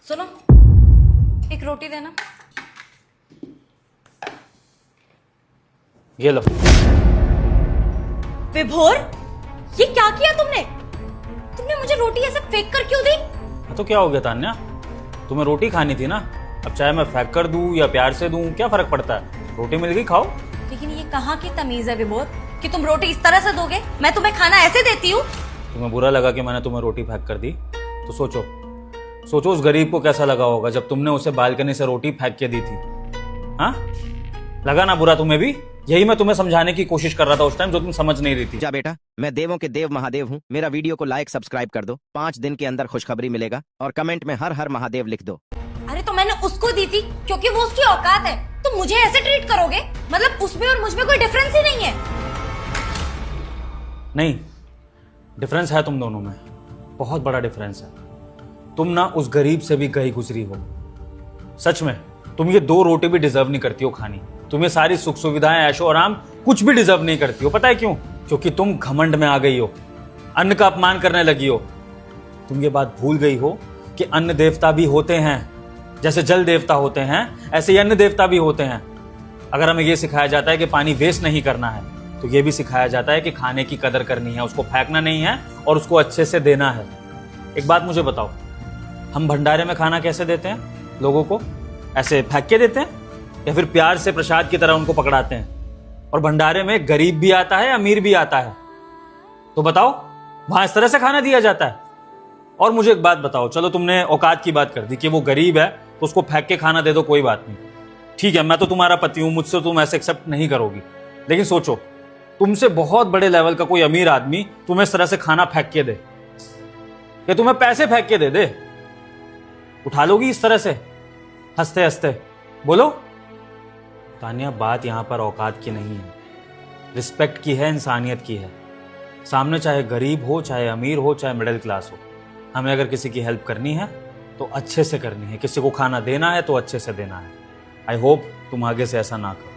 सुनो, एक रोटी देना। ये लो। विभोर, ये क्या किया तुमने? तुमने मुझे रोटी ऐसे फेंक कर क्यों दी? हाँ तो क्या हो गया तान्या, तुम्हें रोटी खानी थी ना। अब चाहे मैं फेंक कर दूं या प्यार से दूं, क्या फर्क पड़ता है, रोटी मिल गई खाओ। लेकिन ये कहाँ की तमीज है विभोर कि तुम रोटी इस तरह से दोगे? मैं तुम्हें खाना ऐसे देती हूँ? तुम्हें बुरा लगा कि मैंने तुम्हें रोटी फेंक कर दी? तो सोचो सोचो उस गरीब को कैसा लगा होगा जब तुमने उसे बालकनी से रोटी फेंक के दी थी। हाँ, लगा ना बुरा तुम्हें भी? यही मैं तुम्हें समझाने की कोशिश कर रहा था उस टाइम, जो तुम समझ नहीं रही थी। जा बेटा, मैं देवों के देव महादेव हूँ। मेरा वीडियो को लाइक सब्सक्राइब कर दो। 5 दिन के अंदर खुशखबरी मिलेगा और कमेंट में हर हर महादेव लिख दो। अरे तो मैंने उसको दी थी क्योंकि वो उसकी औकात है। तुम मुझे ऐसे ट्रीट करोगे? मतलब उसमें और मुझ में कोई डिफरेंस ही नहीं है। नहीं, डिफरेंस है तुम दोनों में, बहुत बड़ा डिफरेंस है। तुम ना उस गरीब से भी गई गुजरी हो। सच में तुम ये 2 रोटी भी डिजर्व नहीं करती हो खानी। तुम ये सारी सुख सुविधाएं, ऐशो आराम कुछ भी डिजर्व नहीं करती हो। पता है क्यों? क्योंकि तुम घमंड में आ गई हो, अन्न का अपमान करने लगी हो। तुम ये बात भूल गई हो कि अन्न देवता भी होते हैं। जैसे जल देवता होते हैं, ऐसे ही अन्न देवता भी होते हैं। अगर हमें यह सिखाया जाता है कि पानी वेस्ट नहीं करना है, तो यह भी सिखाया जाता है कि खाने की कदर करनी है, उसको फेंकना नहीं है और उसको अच्छे से देना है। एक बात मुझे बताओ, हम भंडारे में खाना कैसे देते हैं लोगों को? ऐसे फेंक के देते हैं या फिर प्यार से प्रसाद की तरह उनको पकड़ाते हैं? और भंडारे में गरीब भी आता है, अमीर भी आता है। तो बताओ, वहां इस तरह से खाना दिया जाता है? और मुझे एक बात बताओ, चलो तुमने औकात की बात कर दी कि वो गरीब है तो उसको फेंक के खाना दे दो, कोई बात नहीं, ठीक है, मैं तो तुम्हारा पति हूं, मुझसे तुम ऐसे एक्सेप्ट नहीं करोगी। लेकिन सोचो, तुमसे बहुत बड़े लेवल का कोई अमीर आदमी तुम्हें इस तरह से खाना फेंक के दे या तुम्हें पैसे फेंक के दे, उठा लोगी इस तरह से हंसते हंसते? बोलो। तान्या, बात यहां पर औकात की नहीं है, रिस्पेक्ट की है, इंसानियत की है। सामने चाहे गरीब हो, चाहे अमीर हो, चाहे मिडिल क्लास हो, हमें अगर किसी की हेल्प करनी है तो अच्छे से करनी है। किसी को खाना देना है तो अच्छे से देना है। आई होप तुम आगे से ऐसा ना करो।